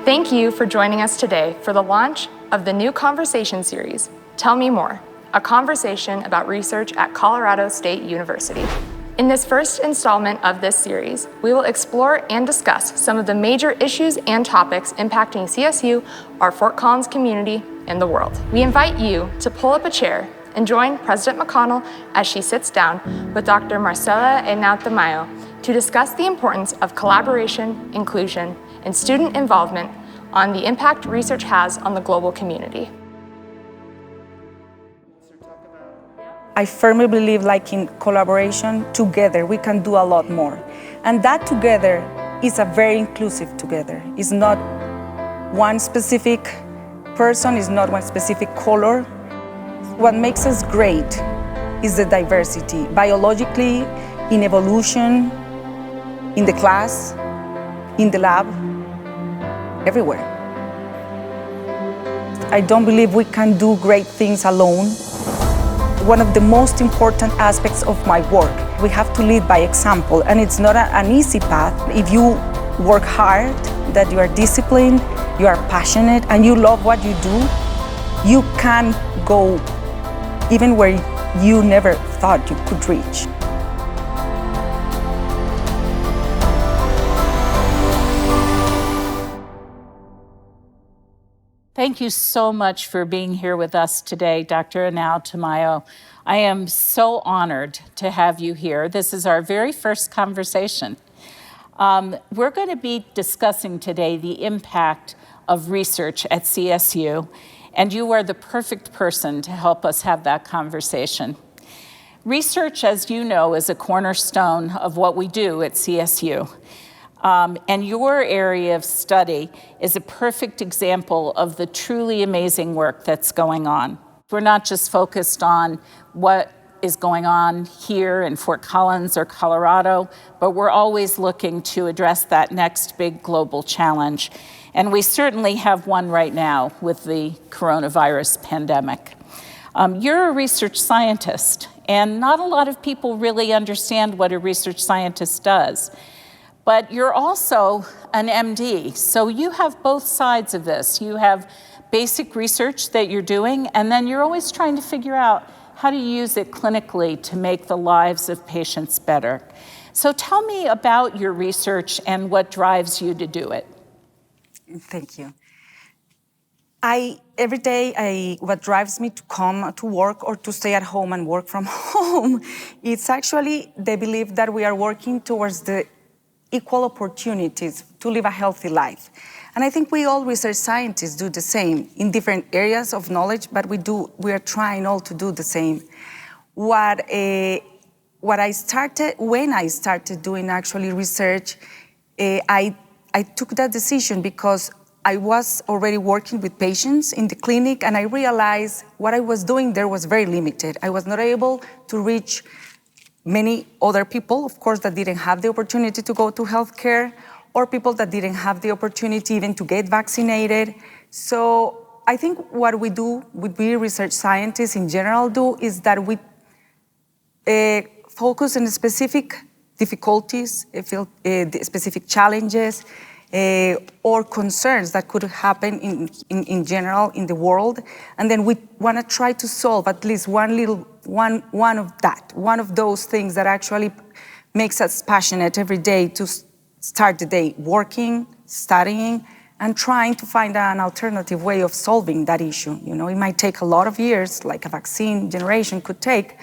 Thank you for joining us today for the launch of the new conversation series, Tell Me More, a conversation about research at Colorado State University. In this first installment of this series, we will explore and discuss some of the major issues and topics impacting CSU, our Fort Collins community, and the world. We invite you to pull up a chair and join President McConnell as she sits down with Dr. Marcela Henao-Tamayo to discuss the importance of collaboration, inclusion, and student involvement on the impact research has on the global community. I firmly believe, like in collaboration, together we can do a lot more. And that together is a very inclusive together. It's not one specific person, it's not one specific color. What makes us great is the diversity, biologically, in evolution, in the class, in the lab, everywhere. I don't believe we can do great things alone. One of the most important aspects of my work, we have to lead by example, and it's not an easy path. If you work hard, that you are disciplined, you are passionate, and you love what you do, you can go even where you never thought you could reach. Thank you so much for being here with us today, Dr. Henao-Tamayo. I am so honored to have you here. This is our very first conversation. We're going to be discussing today the impact of research at CSU, and you are the perfect person to help us have that conversation. Research, as you know, is a cornerstone of what we do at CSU. And your area of study is a perfect example of the truly amazing work that's going on. We're not just focused on what is going on here in Fort Collins or Colorado, but we're always looking to address that next big global challenge. And we certainly have one right now with the coronavirus pandemic. You're a research scientist, and not a lot of people really understand what a research scientist does. But you're also an MD, so you have both sides of this. You have basic research that you're doing, and then you're always trying to figure out how to use it clinically to make the lives of patients better. So tell me about your research and what drives you to do it. Thank you. Every day, what drives me to come to work or to stay at home and work from home, it's actually the belief that we are working towards the equal opportunities to live a healthy life. And I think we all research scientists do the same in different areas of knowledge, but we are trying all to do the same. When I started doing actually research, I took that decision because I was already working with patients in the clinic, and I realized what I was doing there was very limited. I was not able to reach many other people, of course, that didn't have the opportunity to go to healthcare, or people that didn't have the opportunity even to get vaccinated. So I think what we do, what we research scientists in general do, is that we focus on specific difficulties, specific challenges, or concerns that could happen in general in the world, and then we want to try to solve at least one of those things that actually makes us passionate every day to start the day working, studying, and trying to find an alternative way of solving that issue. You know, it might take a lot of years, like a vaccine generation could take,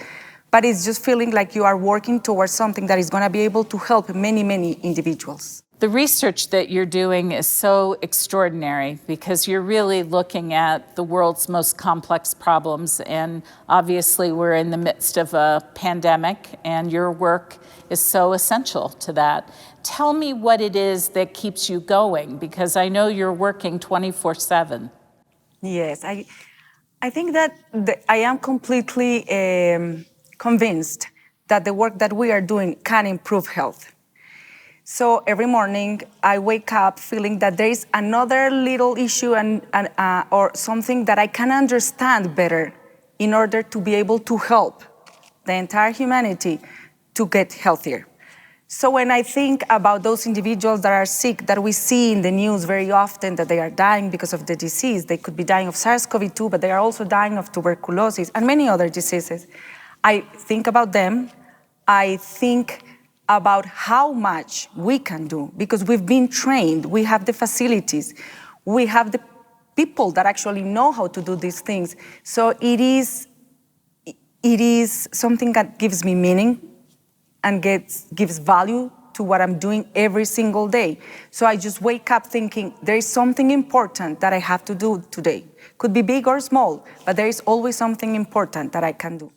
but it's just feeling like you are working towards something that is going to be able to help many, many individuals. The research that you're doing is so extraordinary because you're really looking at the world's most complex problems, and obviously we're in the midst of a pandemic, and your work is so essential to that. Tell me what it is that keeps you going, because I know you're working 24/7. Yes, I think that I am completely convinced that the work that we are doing can improve health. So every morning I wake up feeling that there is another little issue or something that I can understand better in order to be able to help the entire humanity to get healthier. So when I think about those individuals that are sick, that we see in the news very often, that they are dying because of the disease, they could be dying of SARS-CoV-2, but they are also dying of tuberculosis and many other diseases. I think about them. I think about how much we can do, because we've been trained, we have the facilities, we have the people that actually know how to do these things. So it is something that gives me meaning and gives value to what I'm doing every single day. So I just wake up thinking, there is something important that I have to do today. Could be big or small, but there is always something important that I can do.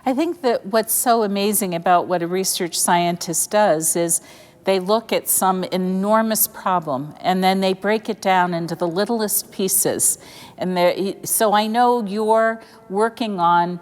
I think that what's so amazing about what a research scientist does is they look at some enormous problem and then they break it down into the littlest pieces. And so I know you're working on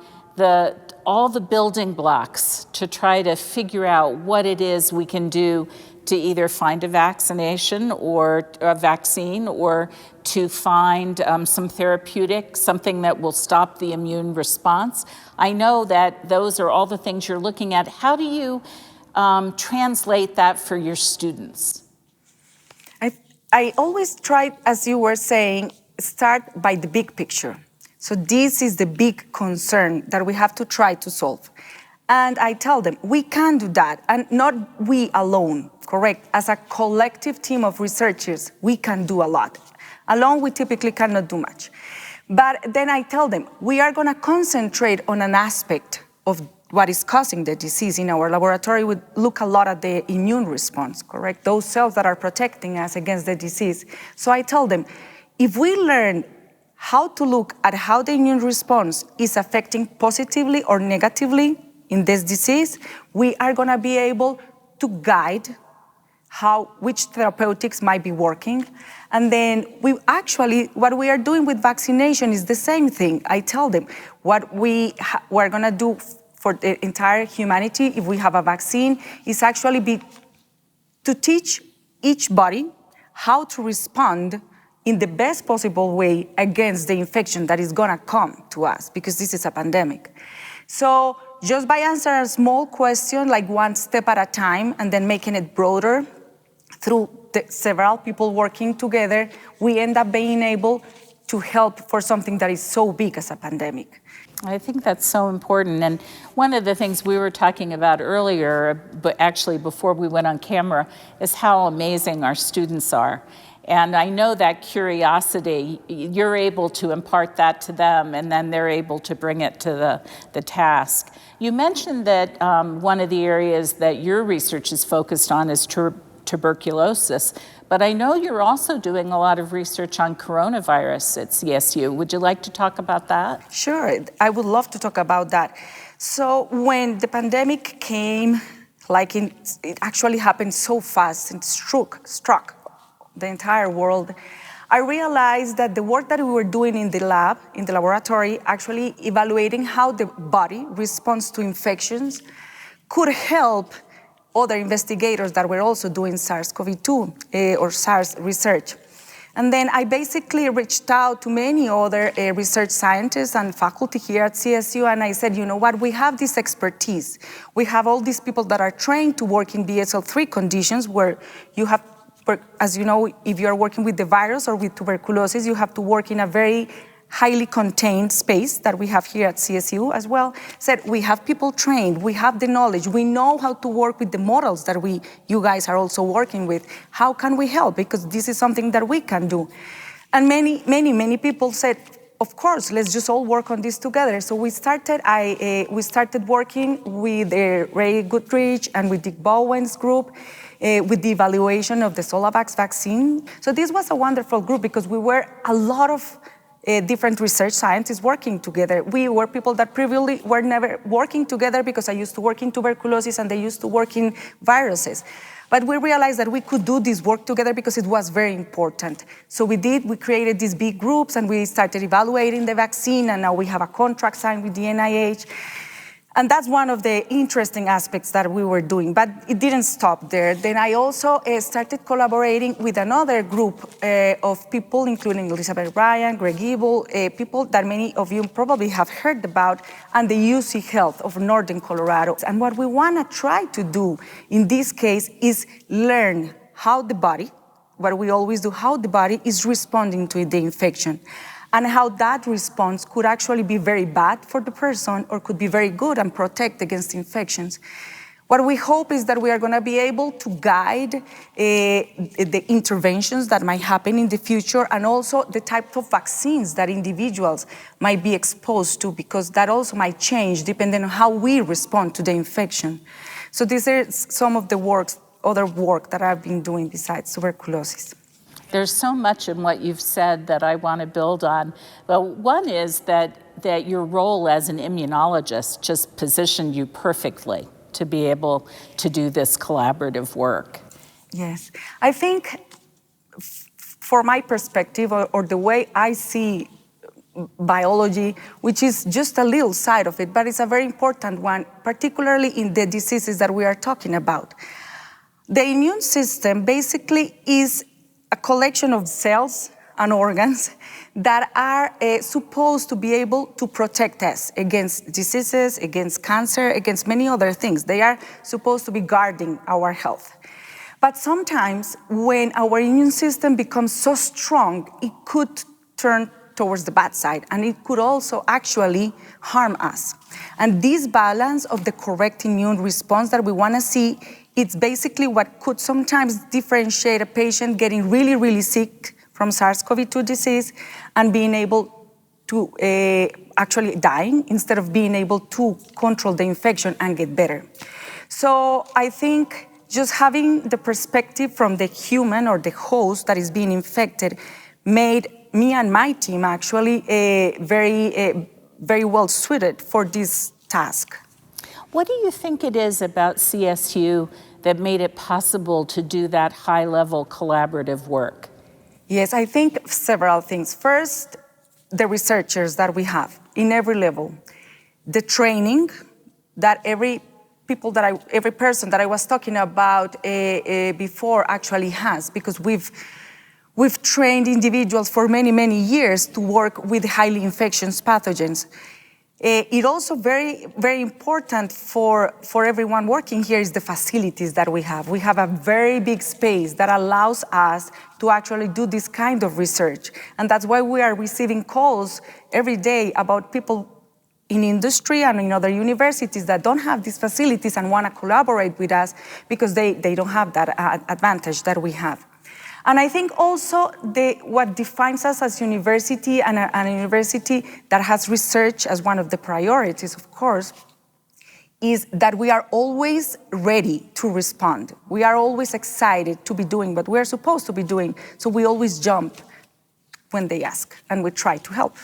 all the building blocks to try to figure out what it is we can do to either find a vaccination or a vaccine, or to find some therapeutic, something that will stop the immune response. I know that those are all the things you're looking at. How do you translate that for your students? I always try, as you were saying, start by the big picture. So this is the big concern that we have to try to solve. And I tell them, we can do that, and not we alone, correct? As a collective team of researchers, we can do a lot. Alone, we typically cannot do much. But then I tell them, we are gonna concentrate on an aspect of what is causing the disease. In our laboratory, we look a lot at the immune response, correct? Those cells that are protecting us against the disease. So I tell them, if we learn how to look at how the immune response is affecting positively or negatively in this disease, we are going to be able to guide which therapeutics might be working. And then what we are doing with vaccination is the same thing. I tell them what we're going to do for the entire humanity, if we have a vaccine, is actually to teach each body how to respond in the best possible way against the infection that is gonna come to us, because this is a pandemic. So just by answering a small question, like one step at a time, and then making it broader through several people working together, we end up being able to help for something that is so big as a pandemic. I think that's so important. And one of the things we were talking about earlier, but actually before we went on camera, is how amazing our students are. And I know that curiosity, you're able to impart that to them, and then they're able to bring it to the task. You mentioned that one of the areas that your research is focused on is tuberculosis, but I know you're also doing a lot of research on coronavirus at CSU. Would you like to talk about that? Sure, I would love to talk about that. So when the pandemic came, it actually happened so fast and struck the entire world, I realized that the work that we were doing in the laboratory, actually evaluating how the body responds to infections, could help other investigators that were also doing SARS-CoV-2 or SARS research. And then I basically reached out to many other research scientists and faculty here at CSU, and I said, you know what, we have this expertise. We have all these people that are trained to work in BSL-3 conditions where you have, as you know, if you're working with the virus or with tuberculosis, you have to work in a very highly contained space that we have here at CSU as well. Said we have people trained, we have the knowledge, we know how to work with the models that you guys are also working with. How can we help? Because this is something that we can do. And many people said, of course, let's just all work on this together. So we started working with Ray Goodrich and with Dick Bowen's group with the evaluation of the Solavax vaccine. So this was a wonderful group because we were a lot of different research scientists working together. We were people that previously were never working together because I used to work in tuberculosis and they used to work in viruses. But we realized that we could do this work together because it was very important. So we created these big groups and we started evaluating the vaccine, and now we have a contract signed with the NIH. And that's one of the interesting aspects that we were doing, but it didn't stop there. Then I also started collaborating with another group of people, including Elizabeth Ryan, Greg Ebel, people that many of you probably have heard about, and the UC Health of Northern Colorado. And what we want to try to do in this case is learn how the body, what we always do, how the body is responding to the infection, and how that response could actually be very bad for the person or could be very good and protect against infections. What we hope is that we are going to be able to guide the interventions that might happen in the future, and also the type of vaccines that individuals might be exposed to, because that also might change depending on how we respond to the infection. So these are some of the other work that I've been doing besides tuberculosis. There's so much in what you've said that I want to build on. Well, one is that your role as an immunologist just positioned you perfectly to be able to do this collaborative work. Yes, I think for my perspective, or the way I see biology, which is just a little side of it, but it's a very important one, particularly in the diseases that we are talking about. The immune system basically is a collection of cells and organs that are supposed to be able to protect us against diseases, against cancer, against many other things. They are supposed to be guarding our health. But sometimes when our immune system becomes so strong, it could turn towards the bad side, and it could also actually harm us. And this balance of the correct immune response that we want to see, it's basically what could sometimes differentiate a patient getting really, really sick from SARS-CoV-2 disease and being able to actually dying instead of being able to control the infection and get better. So I think just having the perspective from the human or the host that is being infected made me and my team actually very well suited for this task. What do you think it is about CSU that made it possible to do that high-level collaborative work? Yes, I think several things. First, the researchers that we have in every level, the training that every person that I was talking about before actually has, because we've trained individuals for many, many years to work with highly infectious pathogens. It also very, very important for everyone working here is the facilities that we have. We have a very big space that allows us to actually do this kind of research. And that's why we are receiving calls every day about people in industry and in other universities that don't have these facilities and want to collaborate with us because they don't have that advantage that we have. And I think also what defines us as university, and a university that has research as one of the priorities, of course, is that we are always ready to respond. We are always excited to be doing what we're supposed to be doing. So we always jump when they ask, and we try to help.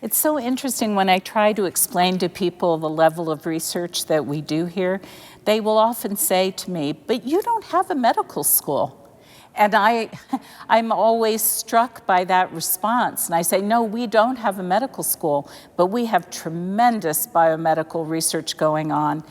It's so interesting when I try to explain to people the level of research that we do here. They will often say to me, "But you don't have a medical school." And I'm always struck by that response. And I say, no, we don't have a medical school, but we have tremendous biomedical research going on.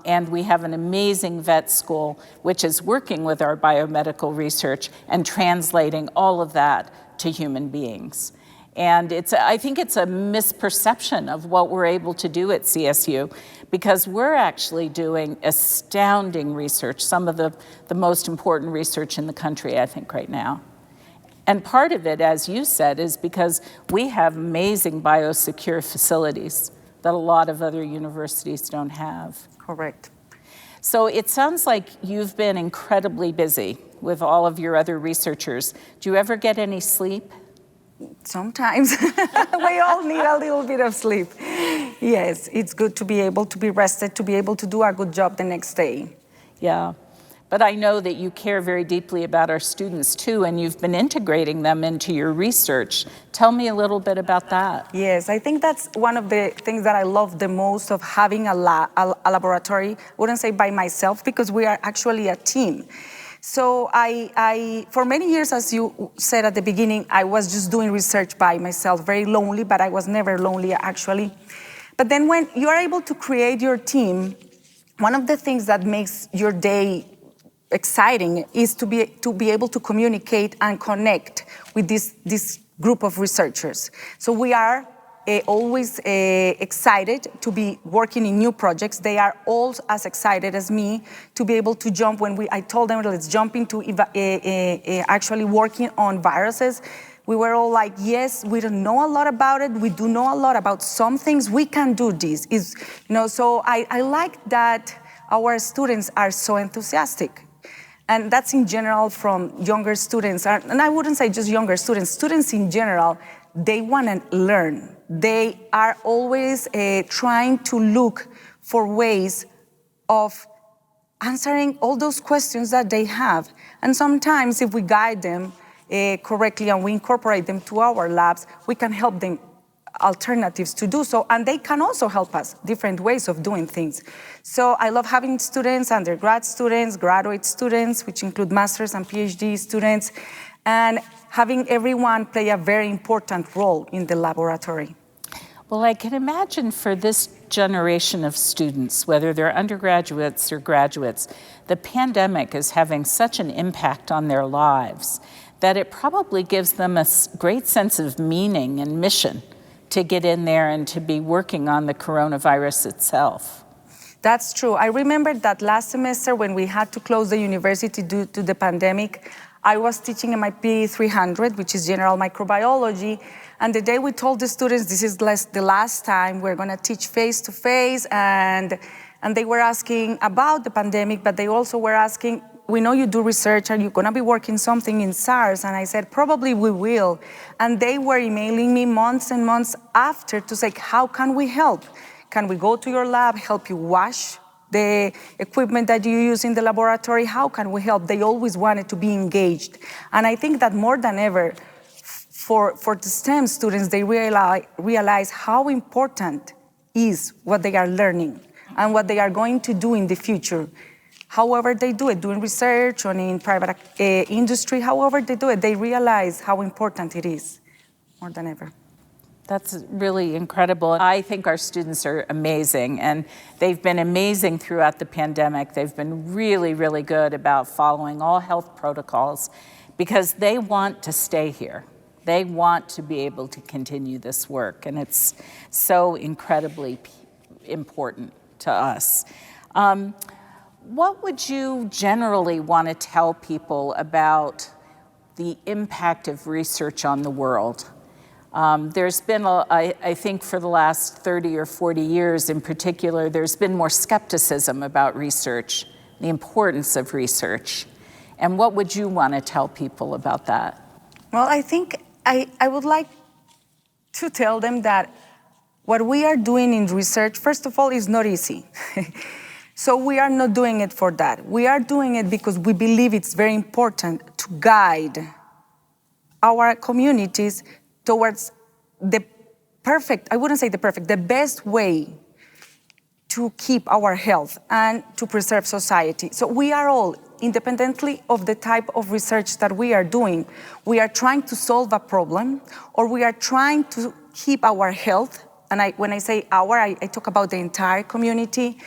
And we have an amazing vet school, which is working with our biomedical research and translating all of that to human beings. And I think it's a misperception of what we're able to do at CSU, because we're actually doing astounding research, some of the most important research in the country, I think, right now. And part of it, as you said, is because we have amazing biosecure facilities that a lot of other universities don't have. Correct. So it sounds like you've been incredibly busy with all of your other researchers. Do you ever get any sleep? Sometimes. We all need a little bit of sleep. Yes, it's good to be able to be rested, to be able to do a good job the next day. Yeah, but I know that you care very deeply about our students too, and you've been integrating them into your research. Tell me a little bit about that. Yes, I think that's one of the things that I love the most of having a laboratory. I wouldn't say by myself, because we are actually a team. So I, for many years, as you said at the beginning, I was just doing research by myself, very lonely, but I was never lonely actually. But then when you are able to create your team, one of the things that makes your day exciting is to be able to communicate and connect with this group of researchers. So we are always excited to be working in new projects. They are all as excited as me to be able to jump I told them, let's jump into actually working on viruses. We were all like, yes, we don't know a lot about it. We do know a lot about some things. We can do this. So I like that our students are so enthusiastic. And that's in general from younger students. And I wouldn't say just younger students. Students in general, they want to learn. They are always trying to look for ways of answering all those questions that they have. And sometimes if we guide them correctly and we incorporate them to our labs, we can help them alternatives to do so, and they can also help us different ways of doing things. So I love having students, undergrad students, graduate students, which include master's and PhD students, and having everyone play a very important role in the laboratory. Well, I can imagine for this generation of students, whether they're undergraduates or graduates, the pandemic is having such an impact on their lives that it probably gives them a great sense of meaning and mission to get in there and to be working on the coronavirus itself. That's true. I remember that last semester when we had to close the university due to the pandemic, I was teaching in my PE 300, which is general microbiology, and the day we told the students this is the last time we're going to teach face-to-face, and they were asking about the pandemic, but they also were asking, we know you do research, are you going to be working something in SARS? And I said, probably we will. And they were emailing me months and months after to say, how can we help? Can we go to your lab, help you wash the equipment that you use in the laboratory? How can we help? They always wanted to be engaged. And I think that more than ever, for the STEM students, they realize how important is what they are learning and what they are going to do in the future. However they do it, doing research or in private industry, however they do it, they realize how important it is more than ever. That's really incredible. I think our students are amazing, and they've been amazing throughout the pandemic. They've been really, really good about following all health protocols because they want to stay here. They want to be able to continue this work, and it's so incredibly important to us. What would you generally want to tell people about the impact of research on the world? There's been, I think for the last 30 or 40 years in particular, there's been more skepticism about research, the importance of research. And what would you want to tell people about that? Well, I think I would like to tell them that what we are doing in research, first of all, is not easy. So we are not doing it for that. We are doing it because we believe it's very important to guide our communities towards the perfect, I wouldn't say the perfect, the best way to keep our health and to preserve society. So we are all, independently of the type of research that we are doing, we are trying to solve a problem, or we are trying to keep our health, and when I say our, I talk about the entire community.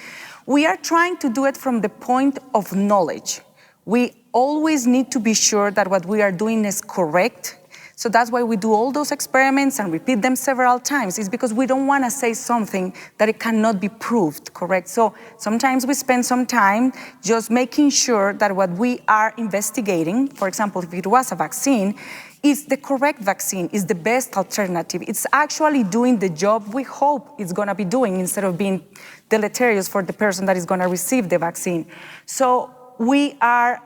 We are trying to do it from the point of knowledge. We always need to be sure that what we are doing is correct. So that's why we do all those experiments and repeat them several times. It's because we don't want to say something that it cannot be proved correct. So sometimes we spend some time just making sure that what we are investigating, for example, if it was a vaccine, is the correct vaccine, is the best alternative. It's actually doing the job we hope it's going to be doing instead of being deleterious for the person that is going to receive the vaccine. So we are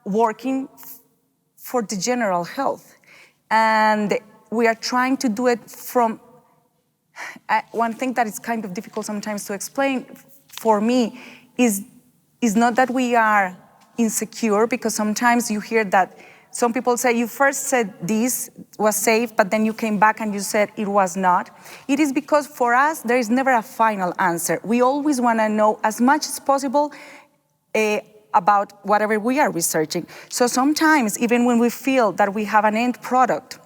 working for the general health. And we are trying to do it from, one thing that is kind of difficult sometimes to explain for me is not that we are insecure, because sometimes you hear that some people say, you first said this was safe, but then you came back and you said it was not. It is because for us, there is never a final answer. We always want to know as much as possible about whatever we are researching. So sometimes, even when we feel that we have an end product,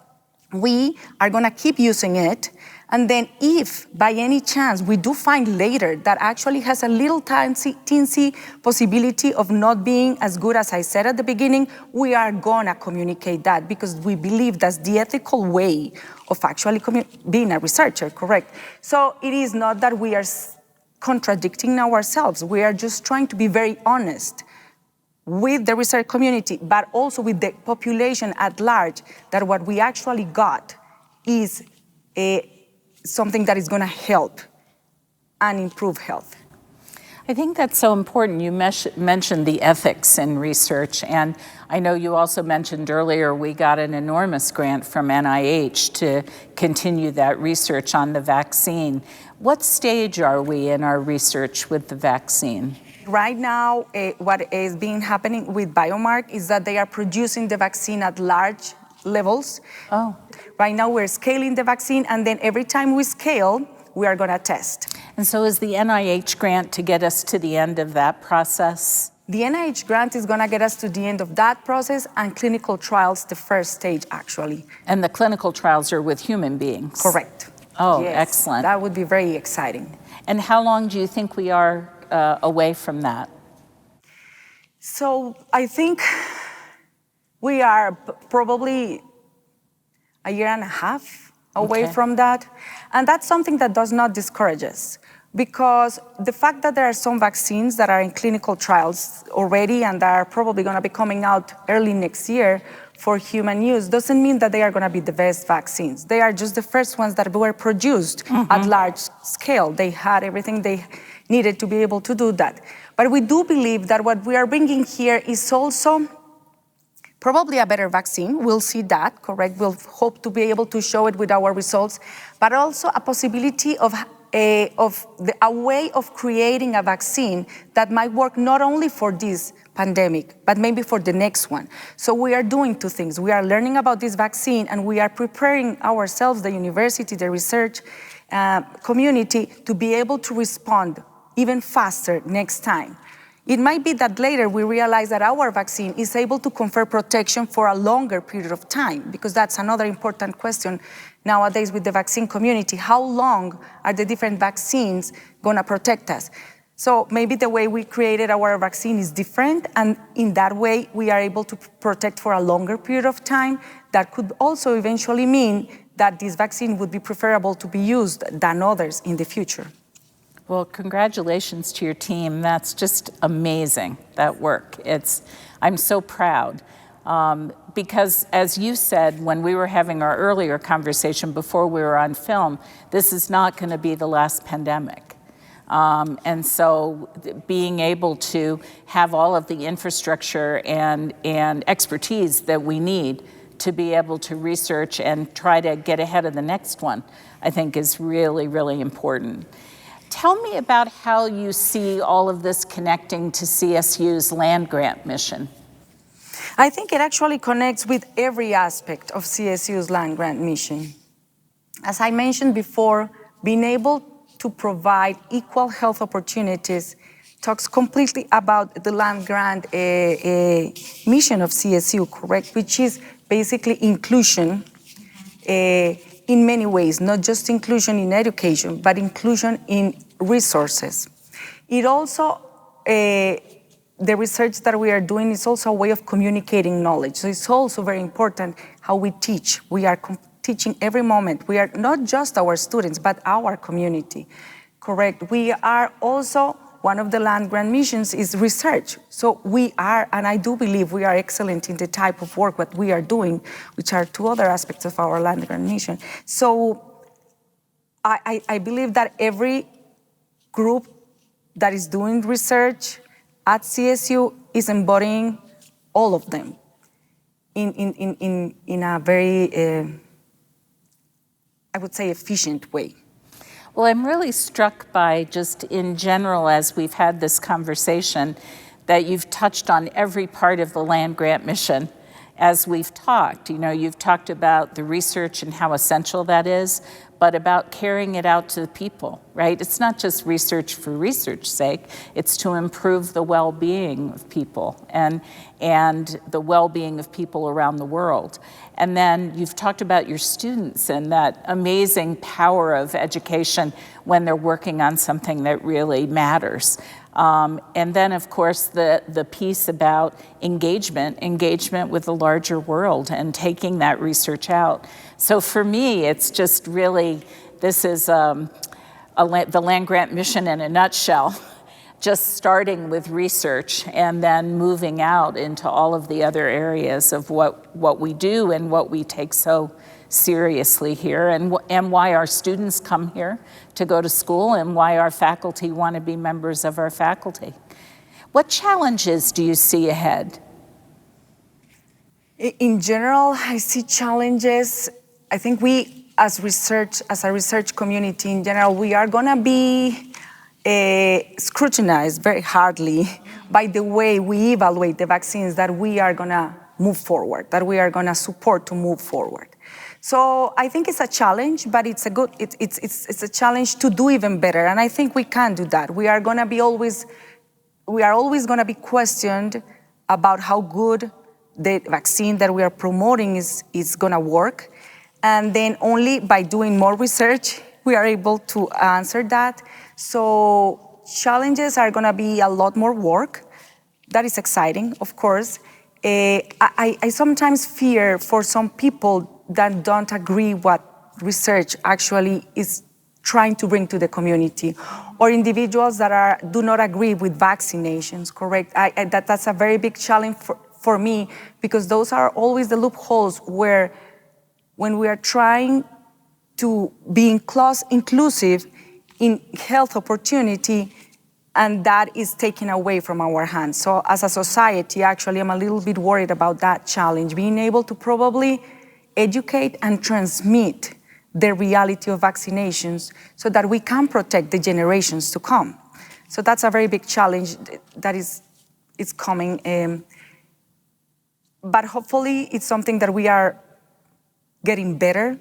we are gonna keep using it. And then if by any chance we do find later that actually has a little teensy possibility of not being as good as I said at the beginning, we are gonna communicate that because we believe that's the ethical way of actually being a researcher, correct? So it is not that we are contradicting ourselves. We are just trying to be very honest with the research community, but also with the population at large, that what we actually got is something that is going to help and improve health. I think that's so important. You mentioned the ethics in research, and I know you also mentioned earlier we got an enormous grant from NIH to continue that research on the vaccine. What stage are we in our research with the vaccine? Right now, what is being happening with Biomark is that they are producing the vaccine at large levels. Oh. Right now, we're scaling the vaccine, and then every time we scale, we are going to test. And so is the NIH grant to get us to the end of that process? The NIH grant is going to get us to the end of that process, and clinical trials, the first stage, actually. And the clinical trials are with human beings? Correct. Oh, yes, excellent. That would be very exciting. And how long do you think we are away from that? So I think we are probably a year and a half away from that. And that's something that does not discourage us, because the fact that there are some vaccines that are in clinical trials already and that are probably going to be coming out early next year for human use doesn't mean that they are going to be the best vaccines. They are just the first ones that were produced at large scale. They had everything they needed to be able to do that. But we do believe that what we are bringing here is also probably a better vaccine. We'll see that, correct? We'll hope to be able to show it with our results, but also a possibility of a way of creating a vaccine that might work not only for this pandemic, but maybe for the next one. So we are doing two things. We are learning about this vaccine, and we are preparing ourselves, the university, the research community, to be able to respond even faster next time. It might be that later we realize that our vaccine is able to confer protection for a longer period of time, because that's another important question nowadays with the vaccine community. How long are the different vaccines going to protect us? So maybe the way we created our vaccine is different, and in that way we are able to protect for a longer period of time. That could also eventually mean that this vaccine would be preferable to be used than others in the future. Well, congratulations to your team. That's just amazing, that work. I'm so proud. Because as you said, when we were having our earlier conversation before we were on film, this is not going to be the last pandemic. And so being able to have all of the infrastructure and expertise that we need to be able to research and try to get ahead of the next one, I think is really, really important. Tell me about how you see all of this connecting to CSU's land grant mission. I think it actually connects with every aspect of CSU's land grant mission. As I mentioned before, being able to provide equal health opportunities talks completely about the land grant mission of CSU, correct? Which is basically inclusion in many ways, not just inclusion in education, but inclusion in resources. It also, the research that we are doing is also a way of communicating knowledge. So it's also very important how we teach. We are teaching every moment. We are not just our students, but our community, correct? We are also, one of the land grant missions is research. So we are, and I do believe we are excellent in the type of work that we are doing, which are two other aspects of our land grant mission. So I believe that every group that is doing research at CSU is embodying all of them in a very, I would say, efficient way. Well, I'm really struck by just in general, as we've had this conversation, that you've touched on every part of the land grant mission as we've talked, you've talked about the research and how essential that is, but about carrying it out to the people, right? It's not just research for research's sake, it's to improve the well-being of people and the well-being of people around the world. And then you've talked about your students and that amazing power of education when they're working on something that really matters. And then, of course, the piece about engagement with the larger world and taking that research out. So for me, it's just really, this is the land-grant mission in a nutshell, just starting with research and then moving out into all of the other areas of what we do and what we take so seriously here, and why our students come here to go to school, and why our faculty want to be members of our faculty. What challenges do you see ahead? In general, I see challenges. I think we, as a research community in general, we are going to be scrutinized very hardly by the way we evaluate the vaccines that we are going to move forward, that we are going to support to move forward. So I think it's a challenge, but it's a challenge to do even better, and I think we can do that. We are always going to be questioned about how good the vaccine that we are promoting is going to work, and then only by doing more research we are able to answer that. So challenges are going to be a lot more work. That is exciting, of course. I sometimes fear for some people that don't agree what research actually is trying to bring to the community, or individuals that do not agree with vaccinations, correct? That's a very big challenge for me, because those are always the loopholes where, when we are trying to be inclusive in health opportunity, and that is taken away from our hands. So as a society, actually, I'm a little bit worried about that challenge, being able to probably educate and transmit the reality of vaccinations so that we can protect the generations to come. So that's a very big challenge that is coming. But hopefully it's something that we are getting better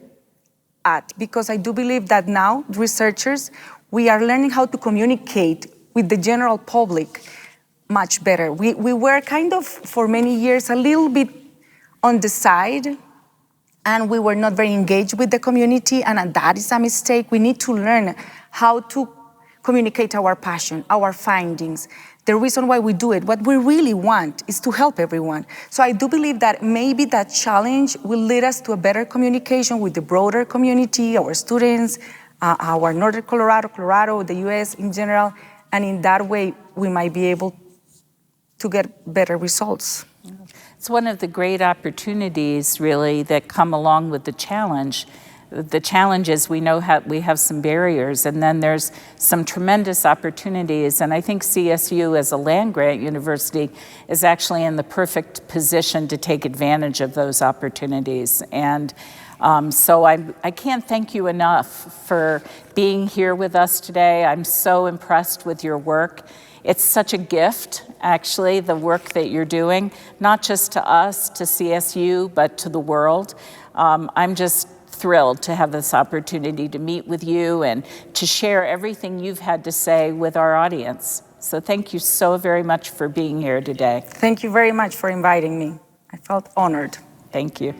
at, because I do believe that now, researchers, we are learning how to communicate with the general public much better. We were kind of, for many years, a little bit on the side, and we were not very engaged with the community, and that is a mistake. We need to learn how to communicate our passion, our findings, the reason why we do it. What we really want is to help everyone. So I do believe that maybe that challenge will lead us to a better communication with the broader community, our students, our Northern Colorado, the US in general, and in that way we might be able to get better results. It's one of the great opportunities, really, that come along with the challenge. The challenge is we know we have some barriers, and then there's some tremendous opportunities. And I think CSU, as a land-grant university, is actually in the perfect position to take advantage of those opportunities. And so I can't thank you enough for being here with us today. I'm so impressed with your work. It's such a gift, actually, the work that you're doing, not just to us, to CSU, but to the world. I'm just thrilled to have this opportunity to meet with you and to share everything you've had to say with our audience. So thank you so very much for being here today. Thank you very much for inviting me. I felt honored. Thank you.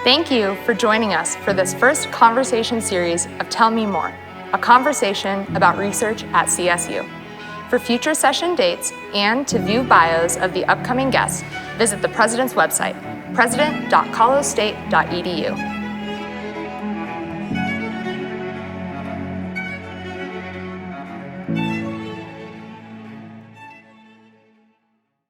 Thank you for joining us for this first conversation series of Tell Me More, a conversation about research at CSU. For future session dates and to view bios of the upcoming guests, visit the President's website, president.colorado.state.edu.